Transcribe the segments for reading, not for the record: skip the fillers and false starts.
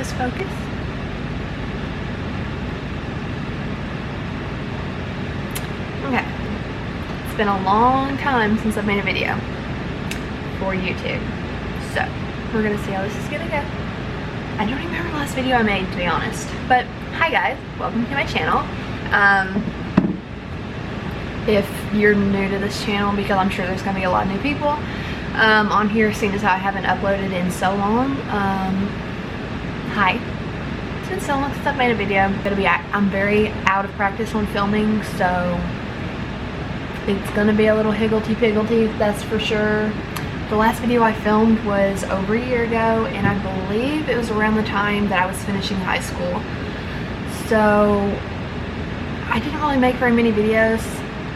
Focus, focus. Okay. It's been a long time since I've made a video for YouTube. So, we're gonna see how this is gonna go. I don't even remember the last video I made, to be honest. But, hi guys, welcome to my channel. If you're new to this channel, because I'm sure there's gonna be a lot of new people on here, seeing as how I haven't uploaded in so long. Hi. It's been so long since I've made a video. I'm very out of practice on filming, so it's gonna be a little higgledy-piggledy, that's for sure. The last video I filmed was over a year ago, and I believe it was around the time that I was finishing high school. So I didn't really make very many videos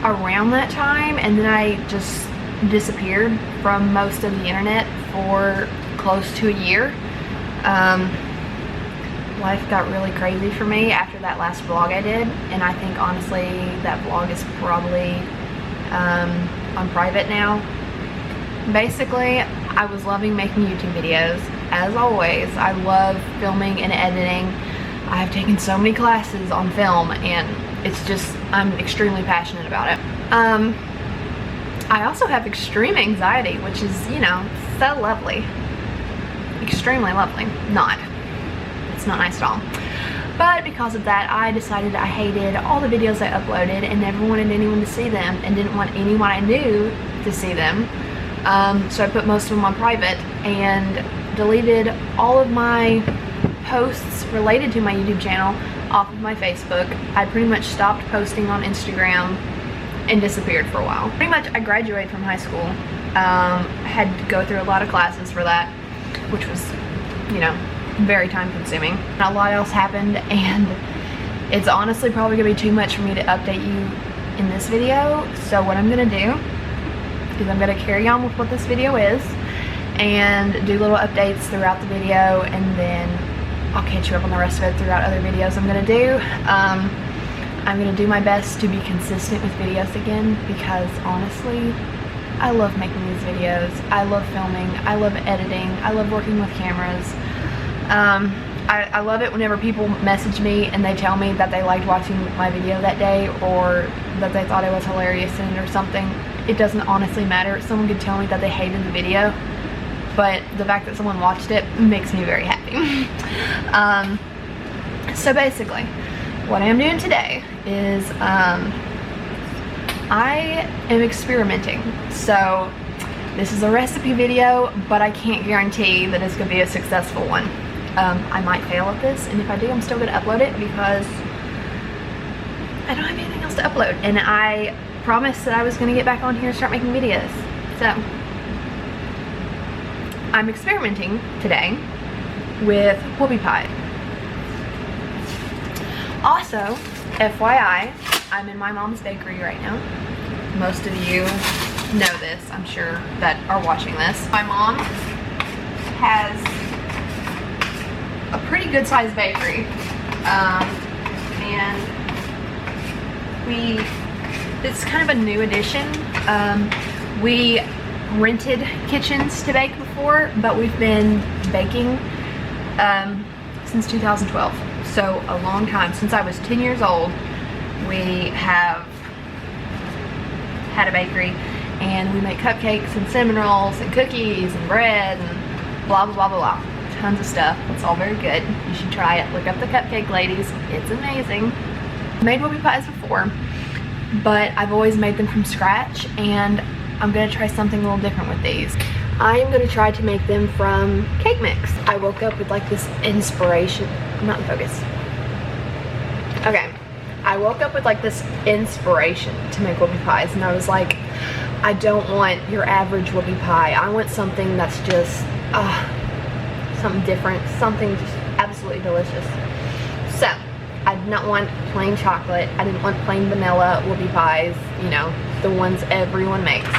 around that time, and then I just disappeared from most of the internet for close to a year. Life got really crazy for me after that last vlog I did, and I think honestly that vlog is probably on private now. Basically, I was loving making YouTube videos, as always. I love filming and editing. I have taken so many classes on film, and it's just, I'm extremely passionate about it. I also have extreme anxiety, which is, you know, so lovely. Extremely lovely. It's not nice at all. But because of that, I decided I hated all the videos I uploaded and never wanted anyone to see them, and didn't want anyone I knew to see them. So I put most of them on private and deleted all of my posts related to my YouTube channel off of my Facebook. I pretty much stopped posting on Instagram and disappeared for a while. Pretty much I graduated from high school. Had to go through a lot of classes for that, which was, you know, very time consuming. A lot else happened, and it's honestly probably gonna be too much for me to update you in this video. So what I'm gonna do is I'm gonna carry on with what this video is and do little updates throughout the video, and then I'll catch you up on the rest of it throughout other videos I'm gonna do. I'm gonna do my best to be consistent with videos again, because honestly, I love making these videos. I love filming. I love editing. I love working with cameras. I love it whenever people message me and they tell me that they liked watching my video that day, or that they thought it was hilarious in it or something. It doesn't honestly matter. Someone could tell me that they hated the video, but the fact that someone watched it makes me very happy. So basically, what I am doing today is I am experimenting. So this is a recipe video, but I can't guarantee that it's going to be a successful one. I might fail at this, and if I do, I'm still going to upload it because I don't have anything else to upload, and I promised that I was going to get back on here and start making videos. So I'm experimenting today with whoopie pie. Also, FYI, I'm in my mom's bakery right now. Most of you know this, I'm sure, that are watching this. My mom has a pretty good sized bakery, and it's kind of a new addition. We rented kitchens to bake before, but we've been baking since 2012. So a long time. Since I was 10 years old, we have had a bakery, and we make cupcakes and cinnamon rolls and cookies and bread and blah blah blah blah blah. Tons of stuff. It's all very good. You should try it. Look up the Cupcake Ladies. It's amazing. I made whoopie pies before, but I've always made them from scratch, and I'm gonna try something a little different with these. I am gonna try to make them from cake mix. I woke up with like this inspiration. I'm not in focus. Okay. I woke up with like this inspiration to make whoopie pies, and I was like, I don't want your average whoopie pie. I want something that's just something different, something just absolutely delicious. So I did not want plain chocolate. I didn't want plain vanilla whoopie pies, you know, the ones everyone makes.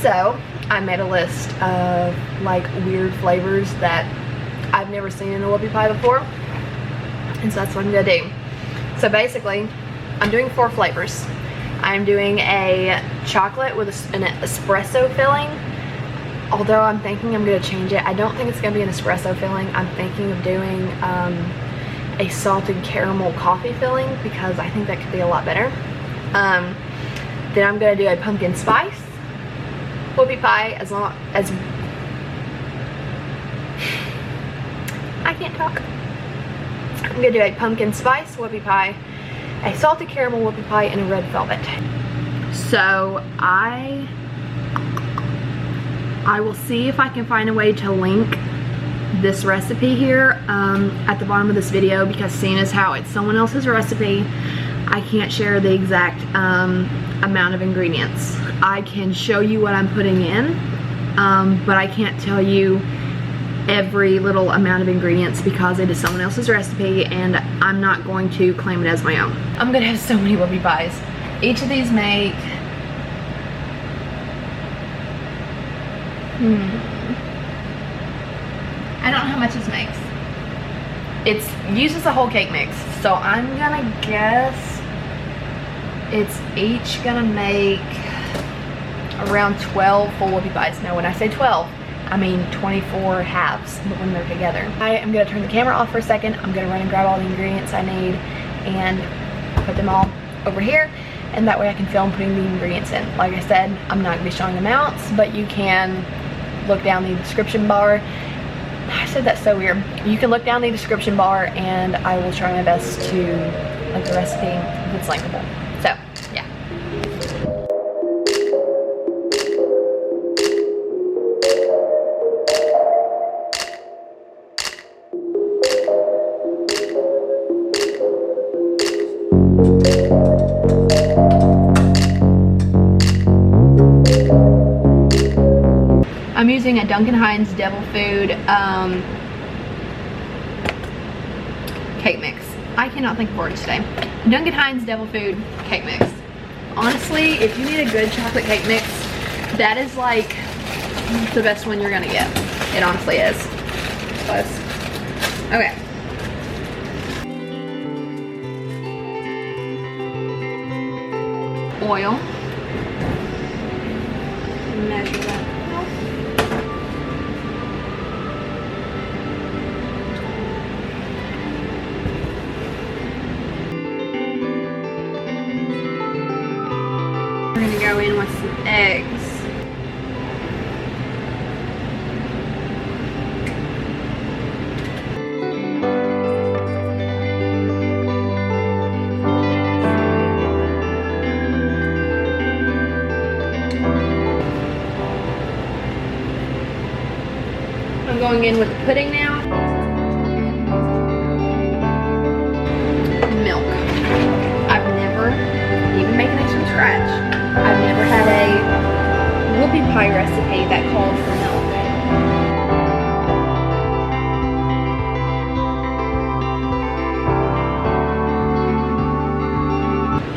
So I made a list of like weird flavors that I've never seen in a whoopie pie before, and so that's what I'm gonna do. So basically, I'm doing 4 flavors. I'm doing a chocolate with an espresso filling, although I'm thinking I'm gonna change it. I don't think it's gonna be an espresso filling. I'm thinking of doing a salted caramel coffee filling because I think that could be a lot better. Then I'm gonna do a pumpkin spice whoopie pie as long as I can't talk. I'm gonna do a pumpkin spice whoopie pie, a salted caramel whoopie pie, and a red velvet. So I will see if I can find a way to link this recipe here at the bottom of this video, because seeing as how it's someone else's recipe, I can't share the exact amount of ingredients. I can show you what I'm putting in, but I can't tell you every little amount of ingredients because it is someone else's recipe and I'm not going to claim it as my own. I'm gonna have so many whoopie pies. Each of these make I don't know how much this makes. It uses a whole cake mix, so I'm gonna guess it's each gonna make around 12 full whoopie pies. Now when I say 12, I mean 24 halves when they're together. I am gonna turn the camera off for a second. I'm gonna run and grab all the ingredients I need and put them all over here, and that way I can film putting the ingredients in. Like I said, I'm not gonna be showing amounts, but you can look down the description bar. I said that so weird. You can look down the description bar and I will try my best to link the recipe if it's linkable. So, yeah. I'm using a Duncan Hines Devil Food cake mix. I cannot think of words today. Duncan Hines Devil Food cake mix. Honestly, if you need a good chocolate cake mix, that is like the best one you're gonna get. It honestly is. Close. Okay. Oil. Measure that. We're gonna go in with some eggs. I'm going in with the pudding now. Milk. I've never, even making this from scratch, I've never had a whoopie pie recipe that called for milk.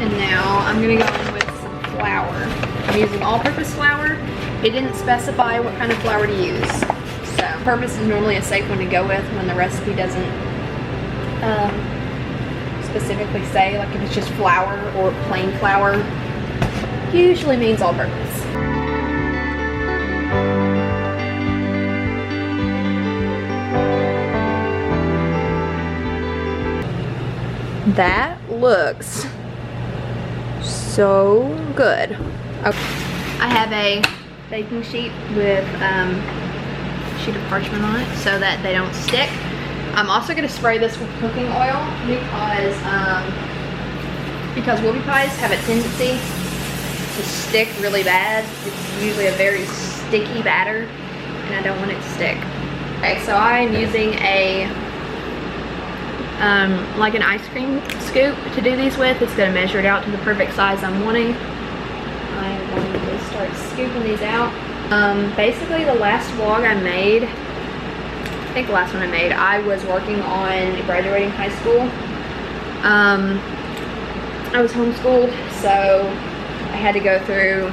And now I'm gonna go in with some flour. I'm using all-purpose flour. It didn't specify what kind of flour to use. So, purpose is normally a safe one to go with when the recipe doesn't specifically say, like if it's just flour or plain flour. Usually means all purpose. That looks so good. Okay. I have a baking sheet with a sheet of parchment on it so that they don't stick. I'm also going to spray this with cooking oil because whoopie pies have a tendency to stick really bad. It's usually a very sticky batter and I don't want it to stick. Okay, so I'm using a like an ice cream scoop to do these with. It's going to measure it out to the perfect size I'm wanting. I'm going to start scooping these out. Basically the last vlog I made, I think the last one I made, I was working on graduating high school. I was homeschooled, so I had to go through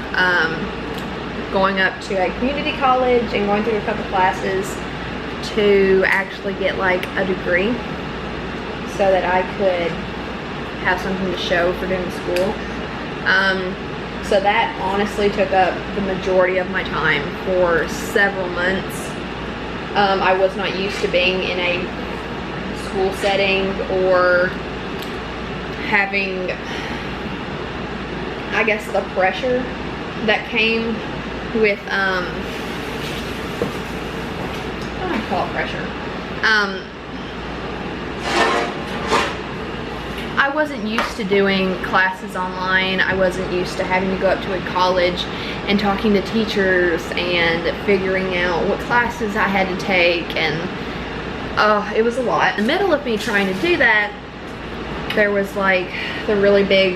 going up to a community college and going through a couple classes to actually get like a degree so that I could have something to show for doing school. So that honestly took up the majority of my time for several months. I was not used to being in a school setting or having, I guess, the pressure that came with, I don't call it pressure. I wasn't used to doing classes online. I wasn't used to having to go up to a college and talking to teachers and figuring out what classes I had to take, and it was a lot. In the middle of me trying to do that, there was like the really big,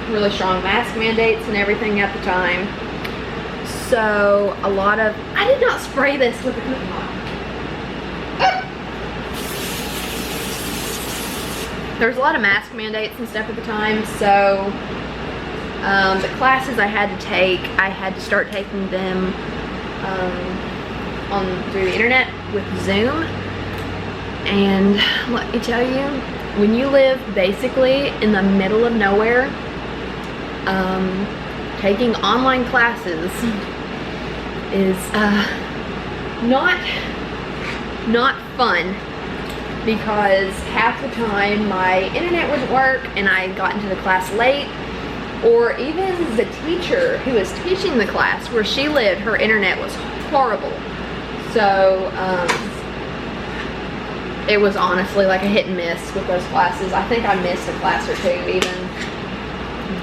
really strong mask mandates and everything at the time. So a lot of, I did not spray this with the cooking oil. There was a lot of mask mandates and stuff at the time, so the classes I had to take, I had to start taking them through the internet with Zoom. And let me tell you, when you live basically in the middle of nowhere, taking online classes is not fun, because half the time my internet wouldn't work and I got into the class late, or even the teacher who was teaching the class where she lived, her internet was horrible. So it was honestly like a hit and miss with those classes. I think I missed a class or two even,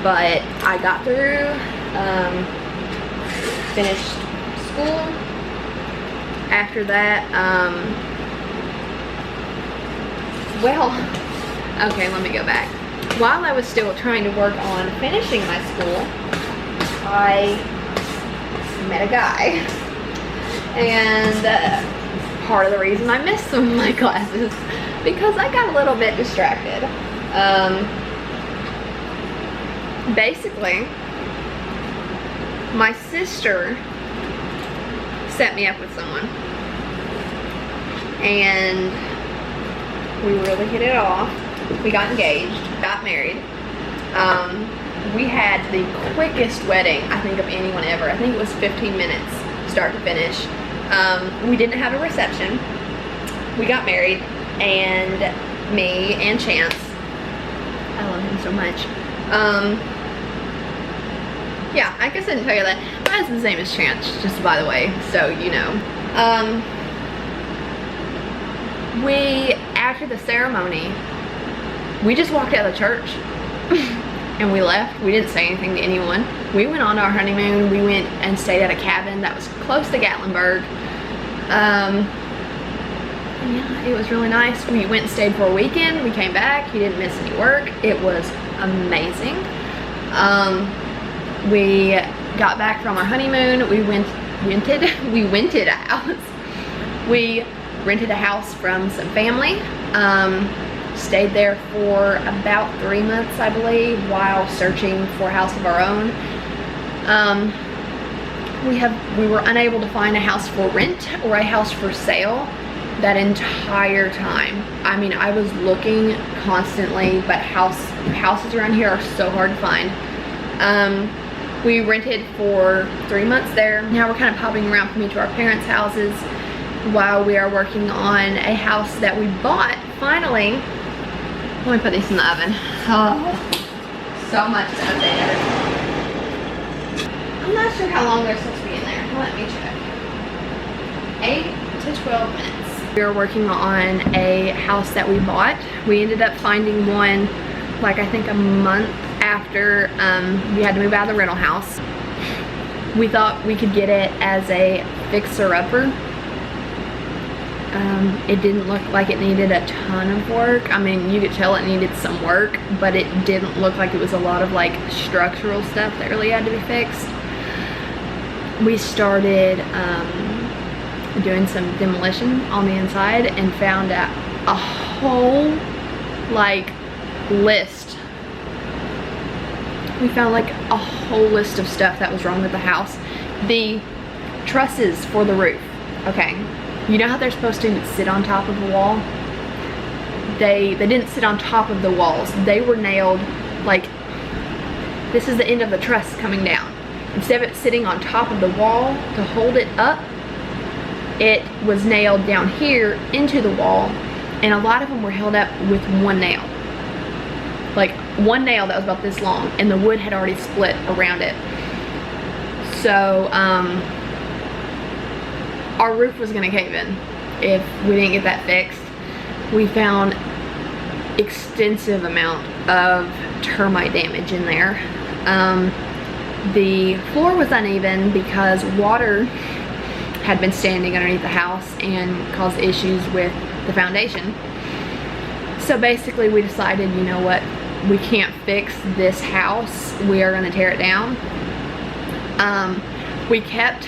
but I got through, finished school. After that, well, okay, let me go back. While I was still trying to work on finishing my school, I met a guy. And part of the reason I missed some of my classes, because I got a little bit distracted. Basically, my sister set me up with someone. And we really hit it off. We got engaged, got married. We had the quickest wedding, I think, of anyone ever. I think it was 15 minutes, start to finish. We didn't have a reception. We got married, and me and Chance, I love him so much. Yeah, I guess I didn't tell you that. Mine's the same as Chance, just by the way, so you know. After the ceremony, we just walked out of the church and we left. We didn't say anything to anyone. We went on our honeymoon. We went and stayed at a cabin that was close to Gatlinburg. Yeah, it was really nice. We went and stayed for a weekend. We came back. He didn't miss any work. It was amazing. We got back from our honeymoon. We rented a house. We rented a house from some family. Stayed there for about 3 months, I believe, while searching for a house of our own. We were unable to find a house for rent or a house for sale that entire time. I mean, I was looking constantly, but houses around here are so hard to find. We rented for 3 months there. Now we're kind of popping around from each of our parents' houses while we are working on a house that we bought finally. Let me put these in the oven. Oh, so much stuff there. I'm not sure how long they're supposed to be in there. Let me check. 8 to 12 minutes. We were working on a house that we bought. We ended up finding one, like, I think a month after we had to move out of the rental house. We thought we could get it as a fixer-upper. It didn't look like it needed a ton of work. I mean, you could tell it needed some work, but it didn't look like it was a lot of like structural stuff that really had to be fixed. We started doing some demolition on the inside and found out a whole like list. We found like a whole list of stuff that was wrong with the house. The trusses for the roof, okay. You know how they're supposed to sit on top of the wall? They didn't sit on top of the walls. They were nailed like this is the end of the truss coming down. Instead of it sitting on top of the wall to hold it up, it was nailed down here into the wall, and a lot of them were held up with one nail. Like one nail that was about this long, and the wood had already split around it. So our roof was gonna cave in if we didn't get that fixed. We found extensive amount of termite damage in there. The floor was uneven because water had been standing underneath the house and caused issues with the foundation. So basically we decided, you know what, we can't fix this house, we are gonna tear it down. We kept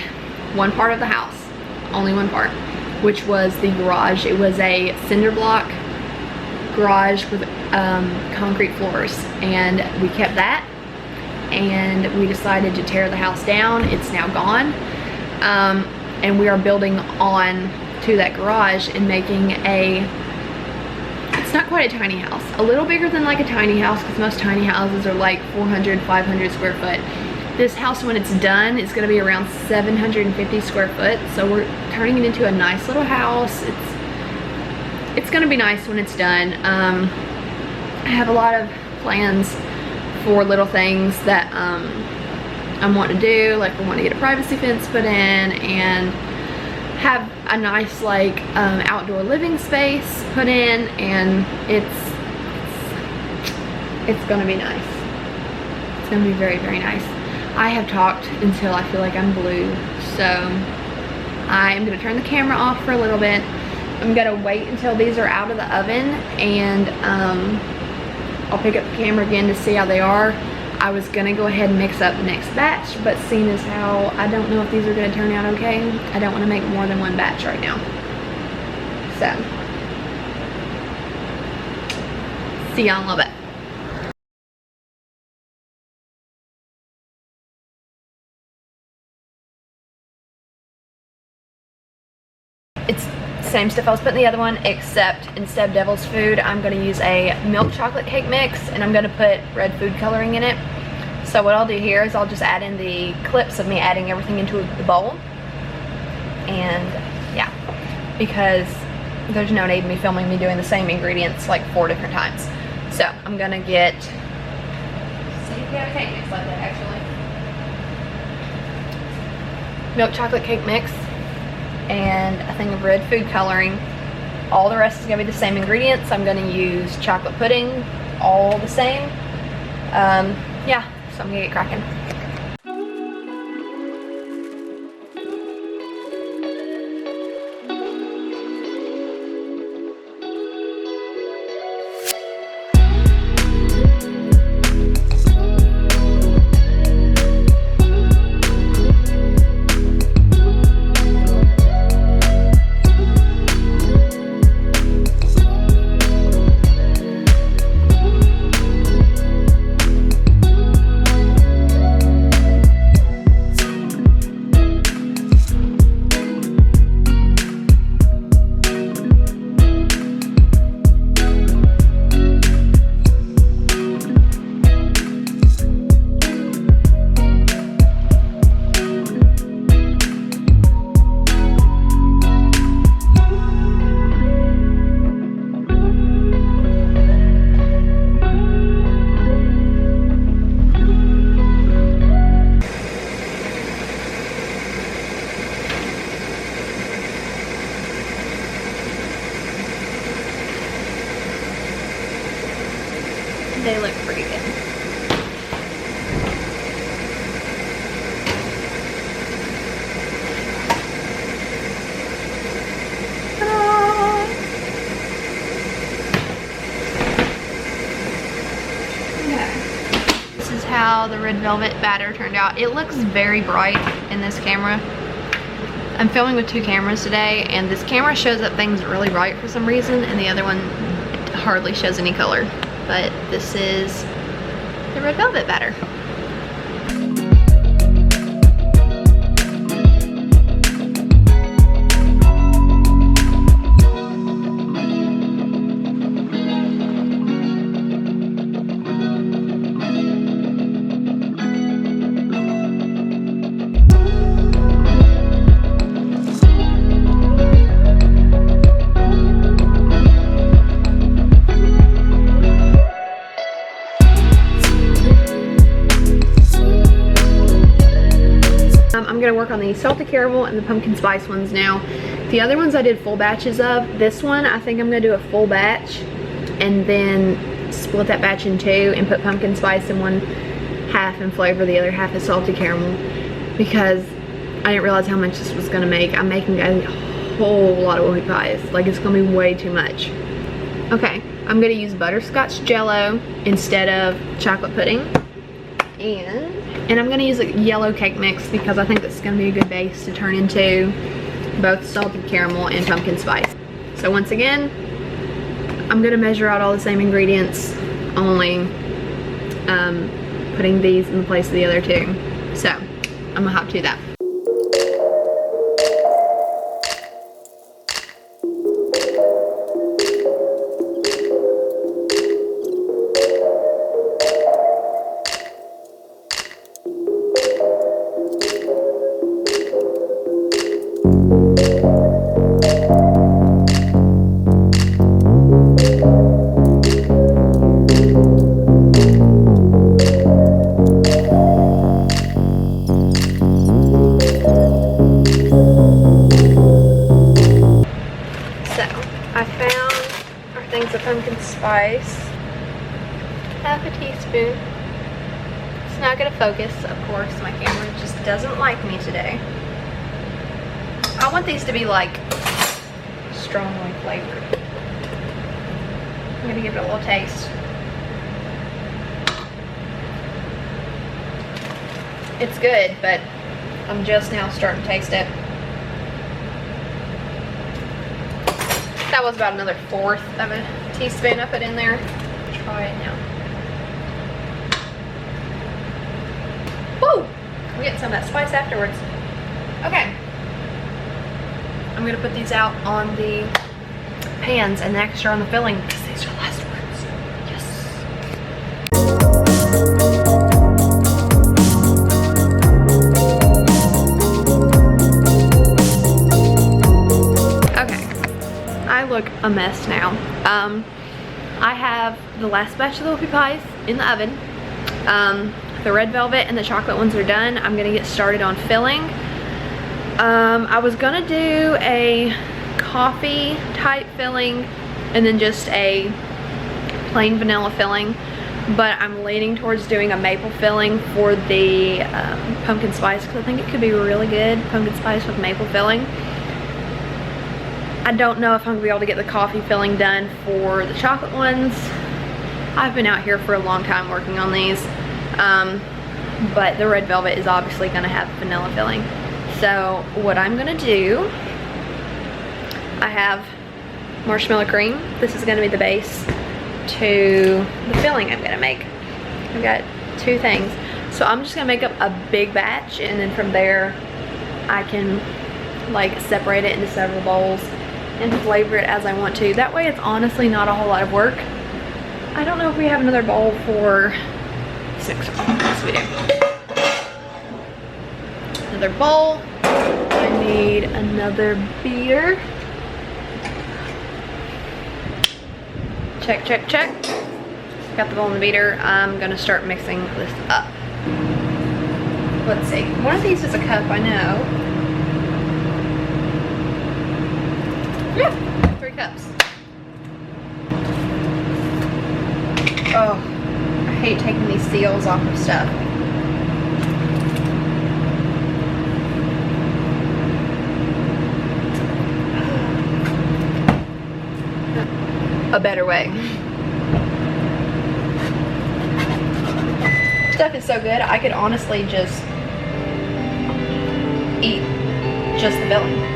one part of the house, only one part, which was the garage. It was a cinder block garage with concrete floors, and we kept that, and we decided to tear the house down. It's now gone, and we are building on to that garage and making it's not quite a tiny house, a little bigger than like a tiny house, because most tiny houses are like 400, 500 square foot. This house, when it's done, is gonna be around 750 square foot, so we're turning it into a nice little house. It's gonna be nice when it's done. I have a lot of plans for little things that I'm wanting to do, like I want to get a privacy fence put in and have a nice like outdoor living space put in, and it's gonna be nice. It's gonna be very, very nice. I have talked until I feel like I'm blue, so I am gonna turn the camera off for a little bit. I'm gonna wait until these are out of the oven, and I'll pick up the camera again to see how they are. I was gonna go ahead and mix up the next batch, but seeing as how I don't know if these are gonna turn out okay, I don't wanna make more than one batch right now. So, see y'all in a little bit. It's the same stuff I was putting in the other one, except instead of devil's food, I'm going to use a milk chocolate cake mix, and I'm going to put red food coloring in it. So what I'll do here is I'll just add in the clips of me adding everything into the bowl. And yeah, because there's no need in me filming me doing the same ingredients like 4 different times. So I'm going to get, see if we have a cake mix like that actually. Milk chocolate cake mix and a thing of red food coloring. All the rest is going to be the same ingredients. I'm going to use chocolate pudding, all the same. Yeah, so I'm going to get cracking. They look pretty good. This is how the red velvet batter turned out. It looks very bright in this camera. I'm filming with 2 cameras today, and this camera shows up things really bright for some reason, and the other one hardly shows any color. But this is the red velvet batter. salted caramel and the pumpkin spice ones now. The other ones I did full batches of. This one, I think I'm gonna do a full batch and then split that batch in two and put pumpkin spice in one half and flavor the other half as salted caramel, because I didn't realize how much this was gonna make. I'm making a whole lot of whoopie pies. Like, it's gonna be way too much. Okay, I'm gonna use butterscotch jello instead of chocolate pudding. And I'm gonna use a yellow cake mix because I think that's gonna be a good base to turn into both salted caramel and pumpkin spice. So once again, I'm gonna measure out all the same ingredients, only putting these in the place of the other two. So I'm gonna hop to that. Pumpkin spice, half a teaspoon. It's not gonna focus, of course. My camera just doesn't like me today. I want these to be like strongly flavored. I'm gonna give it a little taste. It's good, but I'm just now starting to taste it. That was about another fourth of a teaspoon I put in there. Try it now. Woo! We're getting some of that spice afterwards. Okay. I'm gonna put these out on the pans and the extra on the filling because these are the last ones. Yes. I look a mess now. I have the last batch of the whoopie pies in the oven. The red velvet and the chocolate ones are done. I'm gonna get started on filling. I was gonna do a coffee type filling and then just a plain vanilla filling, but I'm leaning towards doing a maple filling for the pumpkin spice because I think it could be really good, pumpkin spice with maple filling. I don't know if I'm gonna be able to get the coffee filling done for the chocolate ones. I've been out here for a long time working on these, but the red velvet is obviously gonna have vanilla filling. So what I'm gonna do, I have marshmallow cream. This is gonna be the base to the filling I'm gonna make. I've got two things. So I'm just gonna make up a big batch, and then from there I can like separate it into several bowls and flavor it as I want to. That way it's honestly not a whole lot of work. I don't know if we have another bowl for 6. Yes, we do. Another bowl. I need another beater. Check, check, check. Got the bowl and the beater. I'm gonna start mixing this up. Let's see. One of these is a cup, I know. Yeah, 3 cups. Oh, I hate taking these seals off of stuff. A better way. Stuff is so good, I could honestly just eat just the filling.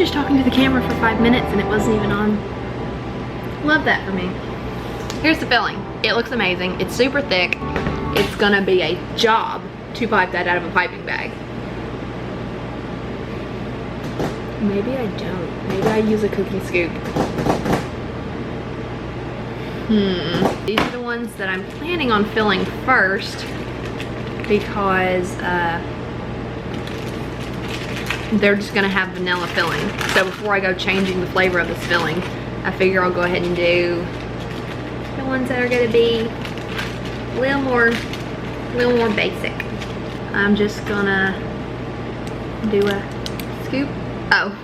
just talking to the camera for 5 minutes and it wasn't even on. Love that for me. Here's the filling. It looks amazing. It's super thick. It's gonna be a job to pipe that out of a piping bag. Maybe I don't. Maybe I use a cookie scoop. These are the ones that I'm planning on filling first because they're just gonna have vanilla filling. So before I go changing the flavor of this filling, I figure I'll go ahead and do the ones that are gonna be a little more basic. I'm just gonna do a scoop. Oh,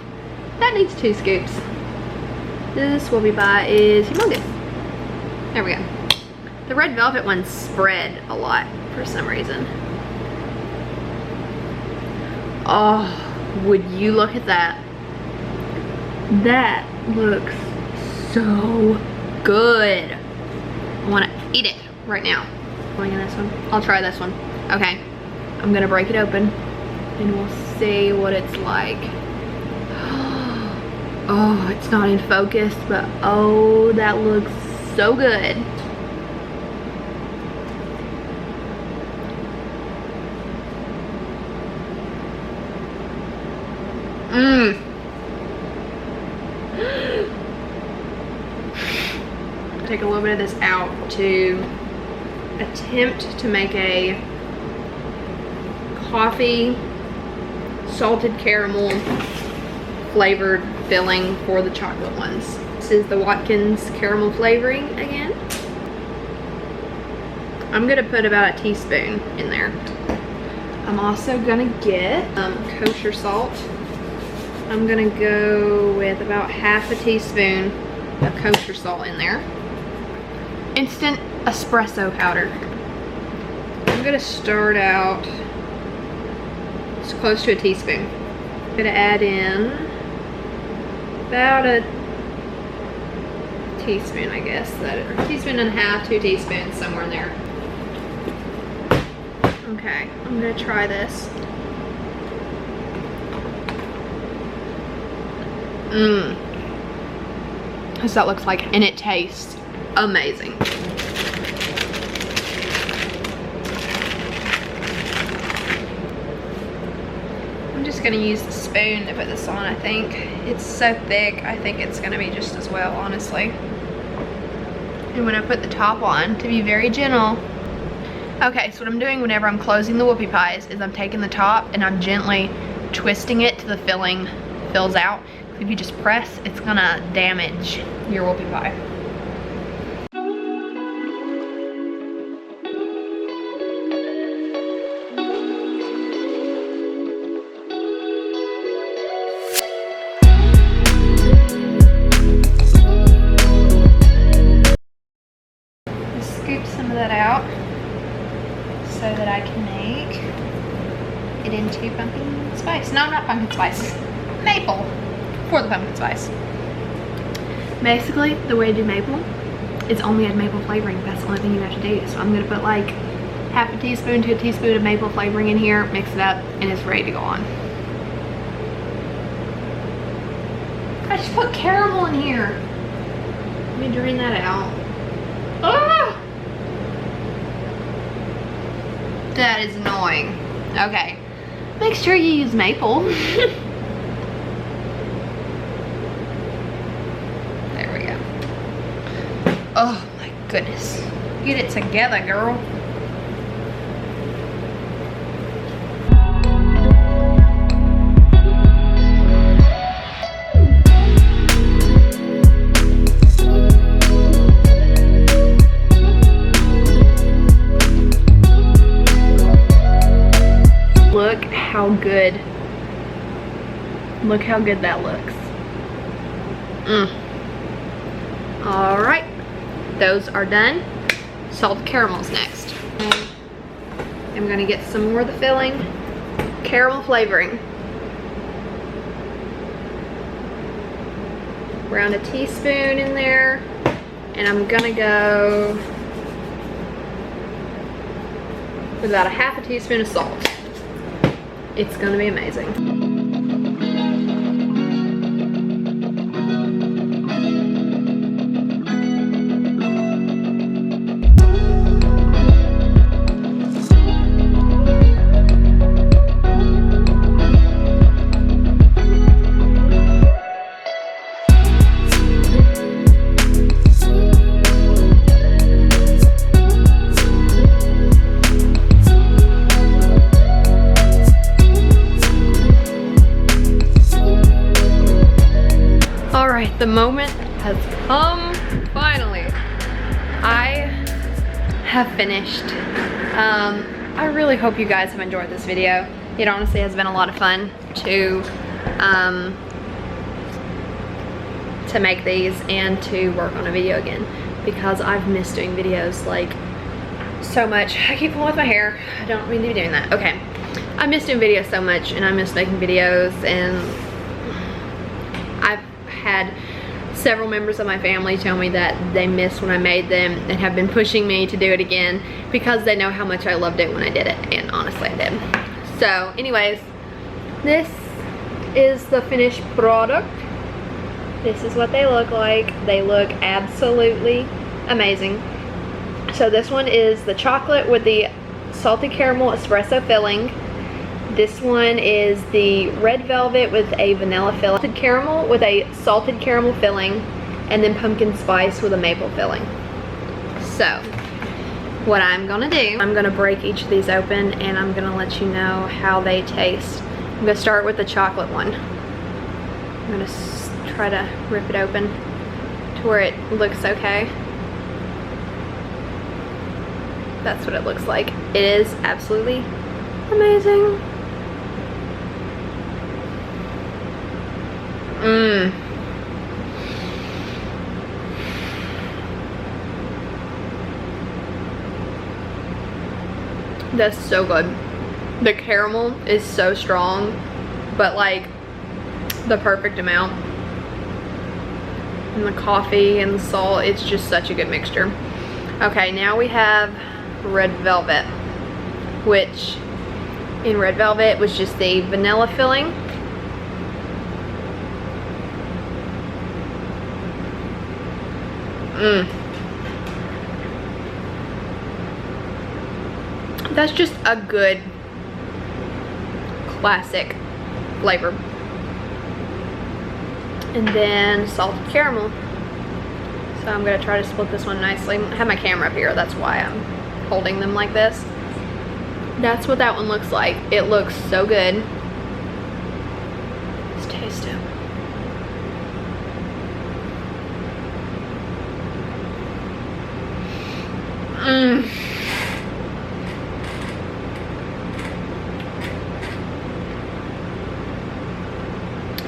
that needs 2 scoops. This Whoopie pie is humongous. There we go. The red velvet ones spread a lot for some reason. Oh, would you look at that? That looks so good. I want to eat it right now. Going in this one. I'll try this one. Okay, I'm gonna break it open and we'll see what it's like. Oh, it's not in focus, but oh, that looks so good. Take a little bit of this out to attempt to make a coffee salted caramel flavored filling for the chocolate ones. This is the Watkins caramel flavoring again. I'm gonna put about a teaspoon in there. I'm also gonna get kosher salt. I'm gonna go with about half a teaspoon of kosher salt in there. Instant espresso powder. I'm gonna start out it's close to a teaspoon. I'm gonna add in about a teaspoon, I guess, or a teaspoon and a half, 2 teaspoons, somewhere in there. Okay, I'm gonna try this. That's what that looks like, and it tastes amazing. I'm just gonna use the spoon to put this on, I think. It's so thick, I think it's gonna be just as well, honestly. And when I put the top on, to be very gentle. Okay, so what I'm doing whenever I'm closing the Whoopie pies is I'm taking the top and I'm gently twisting it till the filling fills out. If you just press, it's gonna damage your Whoopie pie. Scoop some of that out so that I can make it into pumpkin spice. No, not pumpkin spice. Maple for the pumpkin spice. Basically, the way to do maple is only add maple flavoring. That's the only thing you have to do. So I'm gonna put like half a teaspoon to a teaspoon of maple flavoring in here, mix it up, and it's ready to go on. I just put caramel in here. Let me drain that out. Ah! That is annoying. Okay, make sure you use maple. There we go. Oh my goodness. Get it together, girl. Look how good that looks. All right, those are done. Salted caramels next. I'm gonna get some more of the filling, caramel flavoring. Around a teaspoon in there, and I'm gonna go with about a half a teaspoon of salt. It's gonna be amazing. The moment has come, finally. I have finished. I really hope you guys have enjoyed this video. It honestly has been a lot of fun to make these and to work on a video again, because I've missed doing videos like so much. I keep pulling with my hair. I don't mean to be doing that. Okay. I miss doing videos so much, and I miss making videos, and I've had several members of my family tell me that they miss when I made them and have been pushing me to do it again because they know how much I loved it when I did it, and honestly I did. So anyways, this is the finished product. This is what they look like. They look absolutely amazing. So this one is the chocolate with the salted caramel espresso filling. This one is the red velvet with a vanilla filling, salted caramel with a salted caramel filling, and then pumpkin spice with a maple filling. So what I'm gonna do, I'm gonna break each of these open and I'm gonna let you know how they taste. I'm gonna start with the chocolate one. I'm gonna try to rip it open to where it looks okay. That's what it looks like. It is absolutely amazing. That's so good. The caramel is so strong, but like the perfect amount. And the coffee and the salt, it's just such a good mixture. Okay, now we have red velvet, which in red velvet was just the vanilla filling. That's just a good classic flavor. And then salted caramel. So I'm gonna try to split this one nicely. I have my camera up here, that's why I'm holding them like this. That's what that one looks like. It looks so good. Let's taste it.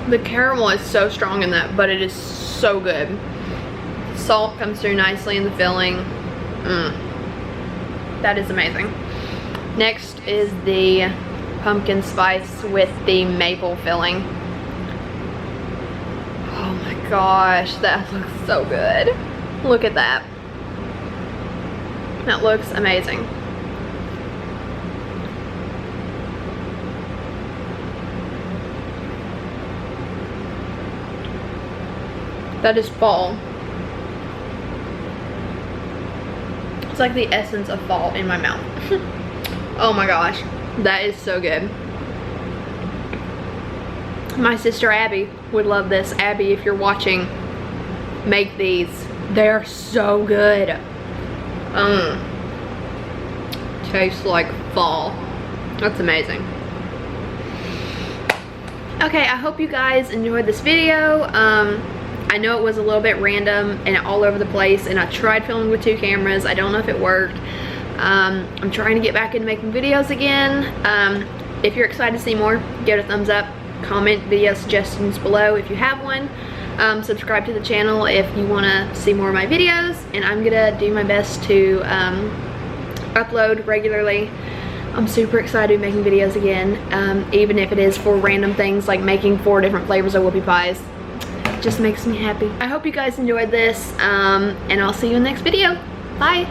The caramel is so strong in that, but it is so good. Salt comes through nicely in the filling. That is amazing. Next is the pumpkin spice with the maple filling. Oh my gosh, that looks so good. Look at that. That looks amazing. That is fall. It's like the essence of fall in my mouth. Oh my gosh, that is so good. My sister Abby would love this. Abby, if you're watching, make these. They're so good. Tastes like fall. That's amazing. Okay, I hope you guys enjoyed this video. I know it was a little bit random and all over the place, and I tried filming with 2 cameras. I don't know if it worked. I'm trying to get back into making videos again. If you're excited to see more, give it a thumbs up. Comment video suggestions below if you have one. Subscribe to the channel if you want to see more of my videos, and I'm gonna do my best to upload regularly. I'm super excited to be making videos again, even if it is for random things like making 4 different flavors of whoopie pies. Just makes me happy. I hope you guys enjoyed this, and I'll see you in the next video. Bye.